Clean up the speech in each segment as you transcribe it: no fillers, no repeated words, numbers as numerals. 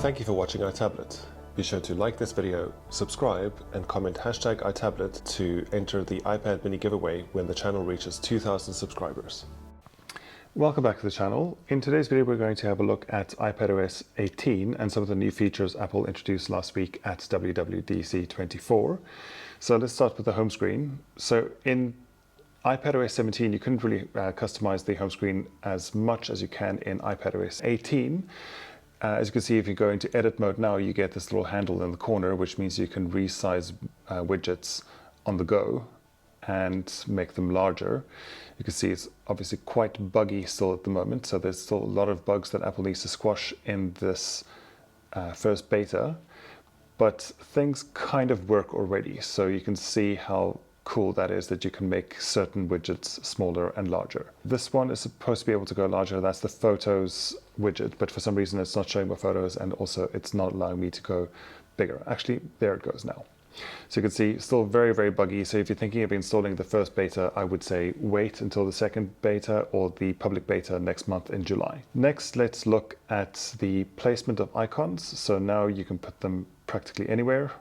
Thank you for watching iTablet. Be sure to like this video, subscribe, and comment #iTablet to enter the iPad mini giveaway when the channel reaches 2,000 subscribers. Welcome back to the channel. In today's video, we're going to have a look at iPadOS 18 and some of the new features Apple introduced last week at WWDC 24. So let's start with the home screen. So in iPadOS 17, you couldn't really customize the home screen as much as you can in iPadOS 18. As you can see, if you go into edit mode now, you get this little handle in the corner, which means you can resize widgets on the go and make them larger. You can see it's obviously quite buggy still at the moment, so there's still a lot of bugs that Apple needs to squash in this first beta, but things kind of work already. So you can see how cool that is, that you can make certain widgets smaller and larger. This one is supposed to be able to go larger. That's the photos widget, but for some reason it's not showing my photos, and also it's not allowing me to go bigger. Actually, there it goes now. So you can see still very, very buggy. So if you're thinking of installing the first beta, I would say wait until the second beta or the public beta next month in July. Next, let's look at the placement of icons. So now you can put them practically anywhere.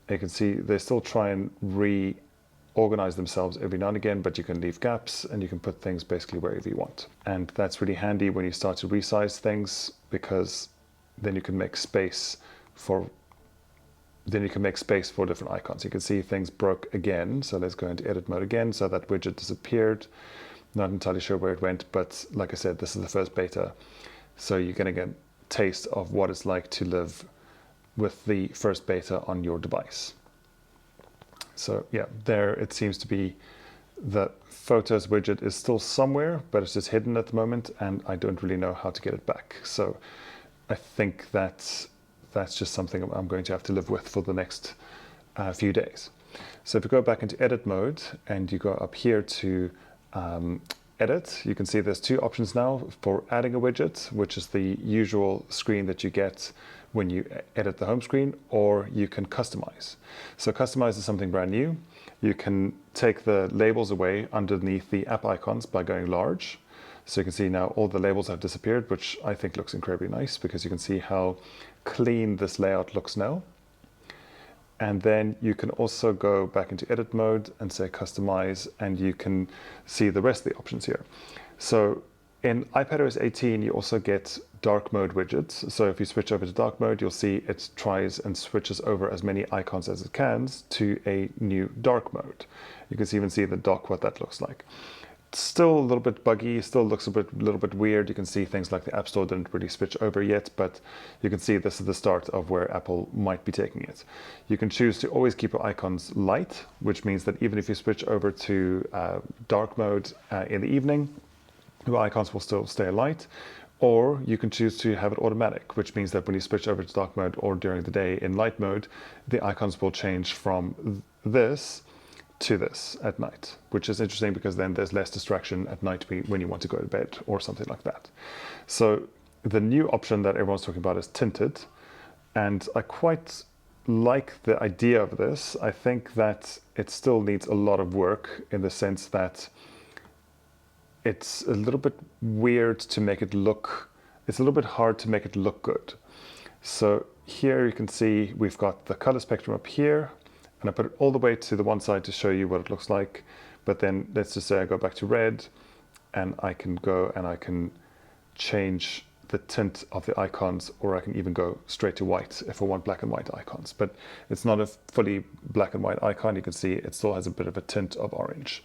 You can see they still try and reorganize themselves every now and again, but you can leave gaps and you can put things basically wherever you want. And that's really handy when you start to resize things, because then you can make space for different icons. You can see things broke again. So let's go into edit mode again. So that widget disappeared. Not entirely sure where it went, but like I said, this is the first beta. So you're going to get a taste of what it's like to live with the first beta on your device. So yeah, there it seems to be. The photos widget is still somewhere, but it's just hidden at the moment, and I don't really know how to get it back. So I think that's just something I'm going to have to live with for the next few days. So if you go back into edit mode and you go up here to edit, you can see there's two options now for adding a widget, which is the usual screen that you get when you edit the home screen, or you can customize. So customize is something brand new. You can take the labels away underneath the app icons by going large. So you can see now all the labels have disappeared, which I think looks incredibly nice, because you can see how clean this layout looks now. And then you can also go back into edit mode and say customize, and you can see the rest of the options here. So in iPadOS 18, you also get dark mode widgets. So if you switch over to dark mode, you'll see it tries and switches over as many icons as it can to a new dark mode. You can even see the dock, what that looks like. Still a little bit buggy, still looks a little bit weird. You can see things like the App Store didn't really switch over yet, but you can see this is the start of where Apple might be taking it. You can choose to always keep your icons light, which means that even if you switch over to dark mode in the evening, your icons will still stay light. Or you can choose to have it automatic, which means that when you switch over to dark mode or during the day in light mode, the icons will change from this to this at night, which is interesting because then there's less distraction at night when you want to go to bed or something like that. So the new option that everyone's talking about is Tinted, and I quite like the idea of this. I think that it still needs a lot of work, in the sense that it's a little bit weird to make it look, it's a little bit hard to make it look good. So here you can see we've got the color spectrum up here, and I put it all the way to the one side to show you what it looks like. But then let's just say I go back to red, and I can go and I can change the tint of the icons, or I can even go straight to white if I want black and white icons. But it's not a fully black and white icon. You can see it still has a bit of a tint of orange.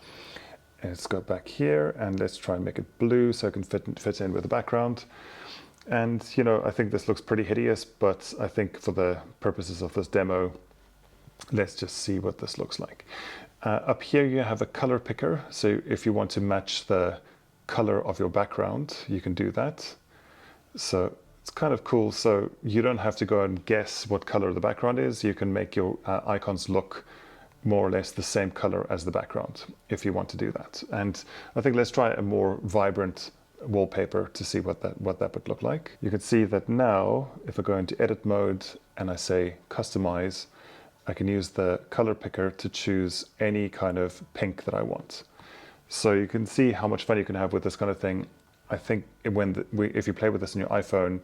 And let's go back here and let's try and make it blue so it can fit in with the background. And you know, I think this looks pretty hideous, but I think for the purposes of this demo, let's just see what this looks like. Up here you have a color picker. So if you want to match the color of your background, you can do that. So it's kind of cool. So you don't have to go and guess what color the background is. You can make your icons look more or less the same color as the background if you want to do that. And I think let's try a more vibrant wallpaper to see what that would look like. You can see that now if I go into edit mode and I say customize, I can use the color picker to choose any kind of pink that I want. So you can see how much fun you can have with this kind of thing. I think if you play with this on your iPhone,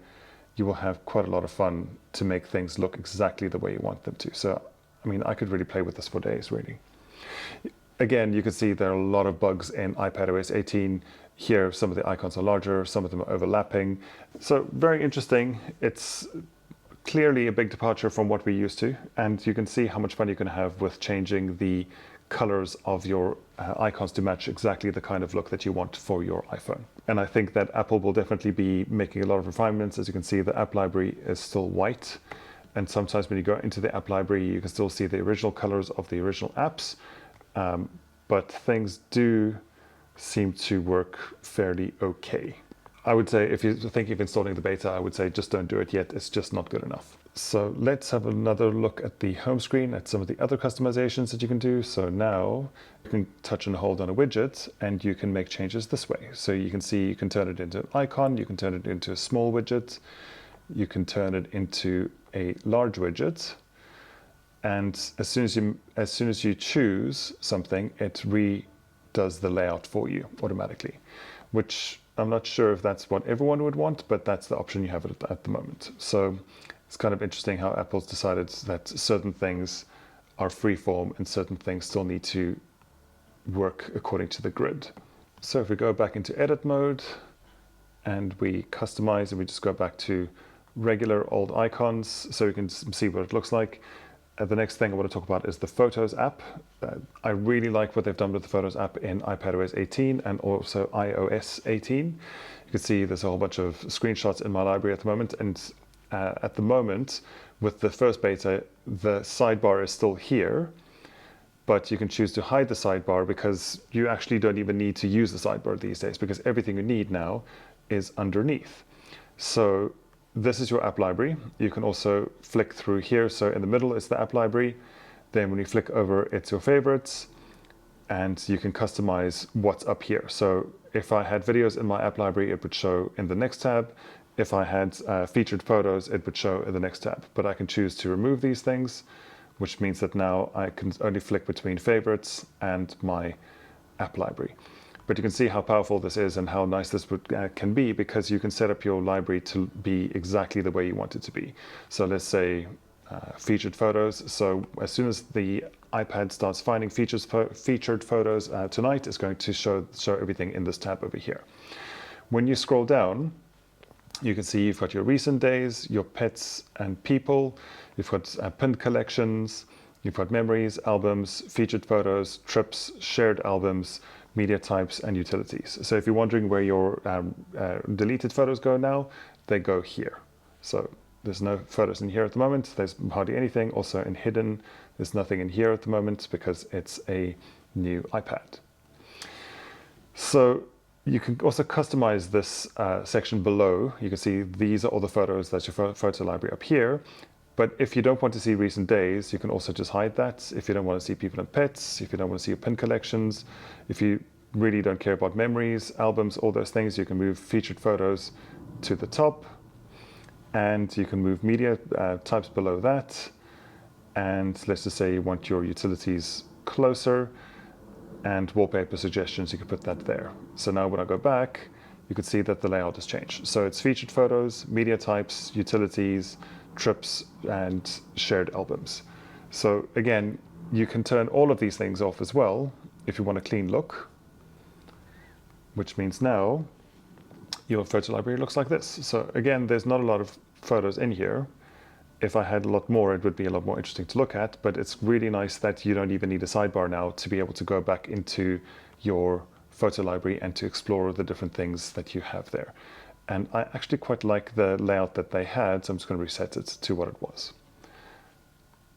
you will have quite a lot of fun to make things look exactly the way you want them to. So, I mean, I could really play with this for days, really. Again, you can see there are a lot of bugs in iPadOS 18. Here, some of the icons are larger, some of them are overlapping. So very interesting. It's clearly a big departure from what we're used to, and you can see how much fun you can have with changing the colors of your icons to match exactly the kind of look that you want for your iPhone. And I think that Apple will definitely be making a lot of refinements. As you can see, the app library is still white, and sometimes when you go into the app library, you can still see the original colors of the original apps, but things do seem to work fairly okay. I would say if you're thinking of installing the beta, I would say just don't do it yet. It's just not good enough. So let's have another look at the home screen at some of the other customizations that you can do. So now you can touch and hold on a widget and you can make changes this way. So you can see you can turn it into an icon, you can turn it into a small widget, you can turn it into a large widget. And as soon as you choose something, it redoes the layout for you automatically, which I'm not sure if that's what everyone would want, but that's the option you have at the moment. So it's kind of interesting how Apple's decided that certain things are freeform and certain things still need to work according to the grid. So if we go back into edit mode and we customize and we just go back to regular old icons so we can see what it looks like. The next thing I want to talk about is the Photos app. I really like what they've done with the Photos app in iPadOS 18 and also iOS 18. You can see there's a whole bunch of screenshots in my library at the moment, and at the moment with the first beta, the sidebar is still here, but you can choose to hide the sidebar because you actually don't even need to use the sidebar these days because everything you need now is underneath. So this is your app library. You can also flick through here. So in the middle is the app library. Then when you flick over, it's your favorites, and you can customize what's up here. So if I had videos in my app library, it would show in the next tab. If I had featured photos, it would show in the next tab. But I can choose to remove these things, which means that now I can only flick between favorites and my app library. But you can see how powerful this is and how nice this can be, because you can set up your library to be exactly the way you want it to be. So let's say featured photos. So as soon as the iPad starts finding featured photos tonight, it's going to show everything in this tab over here. When you scroll down, you can see you've got your recent days, your pets and people, you've got pinned collections, you've got memories, albums, featured photos, trips, shared albums, media types, and utilities. So if you're wondering where your deleted photos go now, they go here. So there's no photos in here at the moment. There's hardly anything. Also in hidden, there's nothing in here at the moment because it's a new iPad. So you can also customize this section below. You can see these are all the photos. That's your photo library up here. But if you don't want to see recent days, you can also just hide that. If you don't want to see people and pets, if you don't want to see your pin collections, if you really don't care about memories, albums, all those things, you can move featured photos to the top, and you can move media types below that. And let's just say you want your utilities closer, and wallpaper suggestions, you can put that there. So now when I go back, you can see that the layout has changed. So it's featured photos, media types, utilities, trips, and shared albums. So again, you can turn all of these things off as well if you want a clean look, which means now your photo library looks like this. So again, there's not a lot of photos in here. If I had a lot more, it would be a lot more interesting to look at, but it's really nice that you don't even need a sidebar now to be able to go back into your photo library and to explore the different things that you have there. And I actually quite like the layout that they had, so I'm just going to reset it to what it was.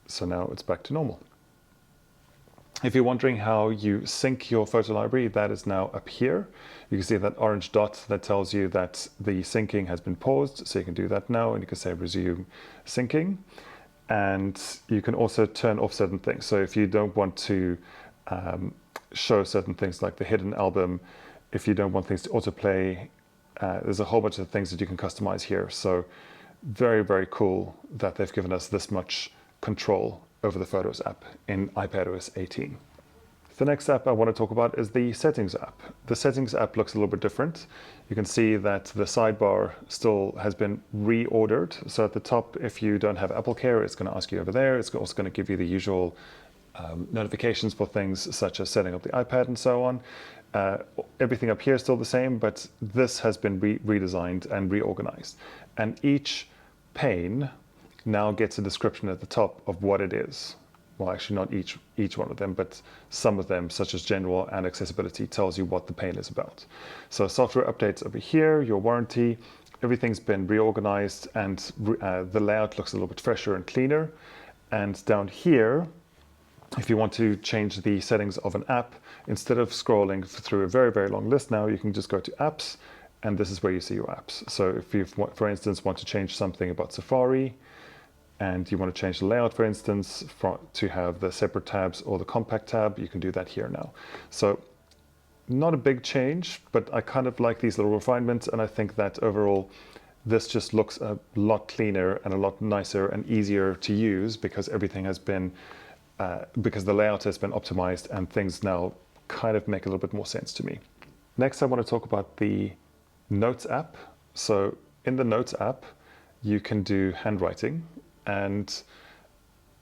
So now it's back to normal. If you're wondering how you sync your photo library, that is now up here. You can see that orange dot that tells you that the syncing has been paused. So you can do that now, and you can say resume syncing. And you can also turn off certain things. So if you don't want to show certain things like the hidden album, if you don't want things to autoplay, there's a whole bunch of things that you can customize here. So very, very cool that they've given us this much control over the Photos app in iPadOS 18. The next app I want to talk about is the Settings app. The Settings app looks a little bit different. You can see that the sidebar still has been reordered. So at the top, if you don't have Apple Care, it's going to ask you over there. It's also going to give you the usual notifications for things such as setting up the iPad and so on. Everything up here is still the same, but this has been redesigned and reorganized. And each pane now gets a description at the top of what it is. Well, actually not each one of them, but some of them, such as general and accessibility, tells you what the pane is about. So software updates over here, your warranty, everything's been reorganized, and the layout looks a little bit fresher and cleaner. And down here, if you want to change the settings of an app, instead of scrolling through a very, very long list now, you can just go to apps, and this is where you see your apps. So if you, for instance, want to change something about Safari, and you want to change the layout, for instance, to have the separate tabs or the compact tab, you can do that here now. So not a big change, but I kind of like these little refinements, and I think that overall this just looks a lot cleaner and a lot nicer and easier to use because everything has been because the layout has been optimized and things now kind of make a little bit more sense to me. Next, I want to talk about the Notes app. So in the Notes app, you can do handwriting. And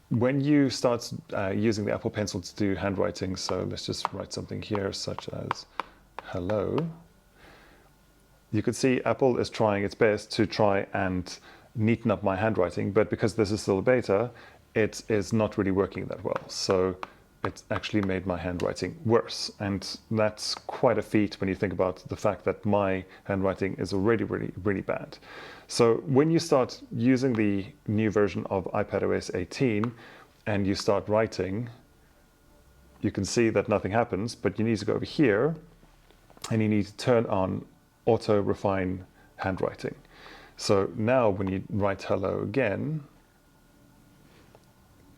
when you start using the Apple Pencil to do handwriting, so let's just write something here such as hello, you can see Apple is trying its best to try and neaten up my handwriting, but because this is still a beta, it is not really working that well. So it's actually made my handwriting worse. And that's quite a feat when you think about the fact that my handwriting is already really bad. So when you start using the new version of iPadOS 18 and you start writing, you can see that nothing happens, but you need to go over here and you need to turn on auto refine handwriting. So now when you write hello again,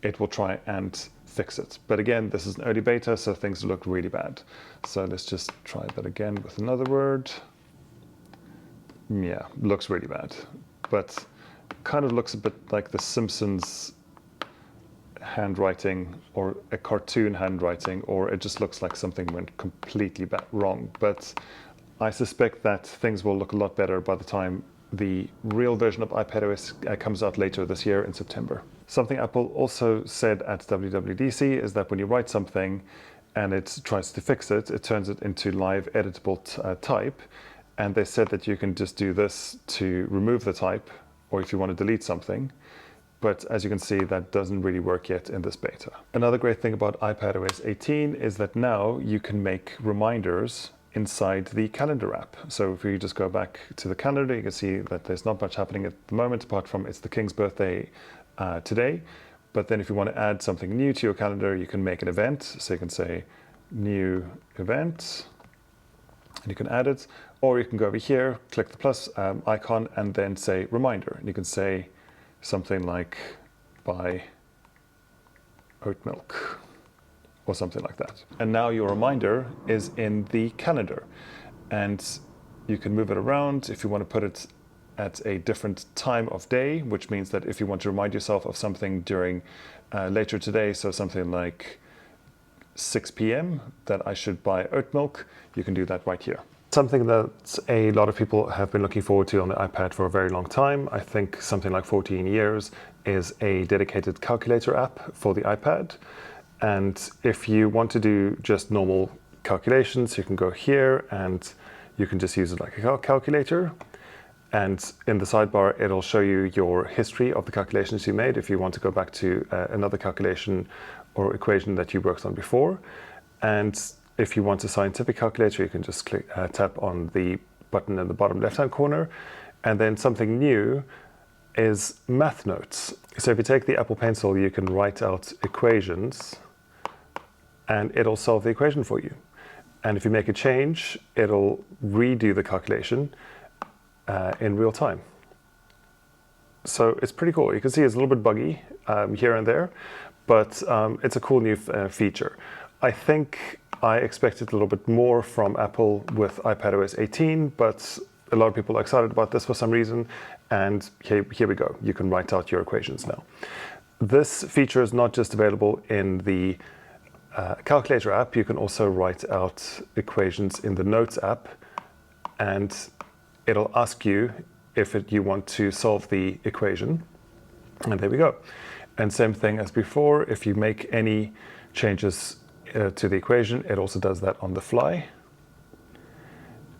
it will try and fix it. But again, this is an early beta, so things look really bad. So let's just try that again with another word. Yeah, looks really bad, but kind of looks a bit like the Simpsons handwriting or a cartoon handwriting, or it just looks like something went completely wrong. But I suspect that things will look a lot better by the time the real version of iPadOS comes out later this year in September. Something Apple also said at WWDC is that when you write something and it tries to fix it, it turns it into live editable type. And they said that you can just do this to remove the type, or if you want to delete something. But as you can see, that doesn't really work yet in this beta. Another great thing about iPadOS 18 is that now you can make reminders inside the calendar app. So if you just go back to the calendar, you can see that there's not much happening at the moment, apart from it's the King's birthday today. But then if you want to add something new to your calendar, you can make an event. So you can say new event, and you can add it. Or you can go over here, click the plus icon, and then say reminder. And you can say something like buy oat milk, or something like that. And now your reminder is in the calendar. And you can move it around if you want to put it at a different time of day, which means that if you want to remind yourself of something during later today, so something like 6 p.m. that I should buy oat milk, you can do that right here. Something that a lot of people have been looking forward to on the iPad for a very long time, I think something like 14 years, is a dedicated calculator app for the iPad. And if you want to do just normal calculations, you can go here and you can just use it like a calculator. And in the sidebar, it'll show you your history of the calculations you made if you want to go back to another calculation or equation that you worked on before. And if you want a scientific calculator, you can just click, tap on the button in the bottom left-hand corner. And then something new is math notes. So if you take the Apple Pencil, you can write out equations and it'll solve the equation for you. And if you make a change, it'll redo the calculation in real time. So it's pretty cool. You can see it's a little bit buggy here and there, but it's a cool new feature. I think I expected a little bit more from Apple with iPadOS 18, but a lot of people are excited about this for some reason. And here we go. You can write out your equations now. This feature is not just available in the calculator app, you can also write out equations in the Notes app, and it'll ask you if you want to solve the equation. And there we go. And same thing as before, if you make any changes to the equation, it also does that on the fly.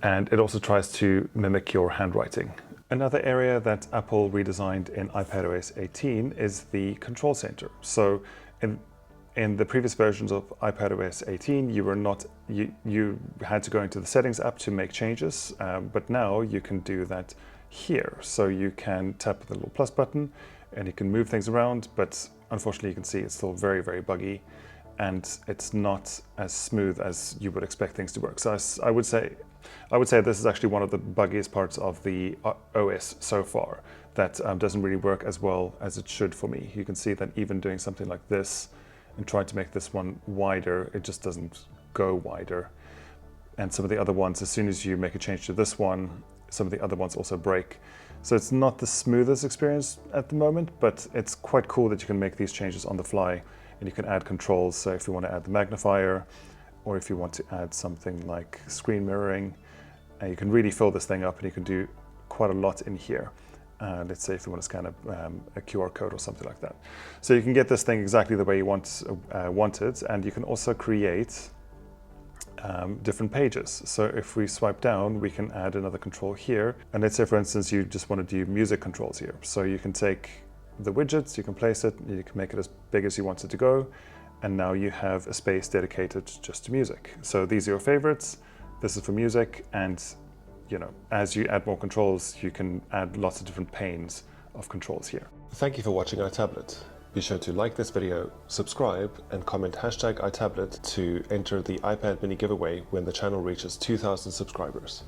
And it also tries to mimic your handwriting. Another area that Apple redesigned in iPadOS 18 is the control center. So in the previous versions of iPadOS 18, you had to go into the Settings app to make changes, but now you can do that here. So you can tap the little plus button and you can move things around, but unfortunately you can see it's still very, very buggy and it's not as smooth as you would expect things to work. So I would say this is actually one of the buggiest parts of the OS so far that doesn't really work as well as it should for me. You can see that even doing something like this and trying to make this one wider, it just doesn't go wider. And some of the other ones, as soon as you make a change to this one, some of the other ones also break. So it's not the smoothest experience at the moment, but it's quite cool that you can make these changes on the fly and you can add controls. So if you want to add the magnifier, or if you want to add something like screen mirroring, you can really fill this thing up and you can do quite a lot in here. Let's say if you want to scan a QR code or something like that. So you can get this thing exactly the way you want it, and you can also create different pages. So if we swipe down, we can add another control here. And let's say, for instance, you just want to do music controls here. So you can take the widgets, you can place it, you can make it as big as you want it to go. And now you have a space dedicated just to music. So these are your favorites. This is for music. And as you add more controls, you can add lots of different panes of controls here. Thank you for watching iTablet. Be sure to like this video, subscribe, and comment #iTablet to enter the iPad mini giveaway when the channel reaches 2,000 subscribers.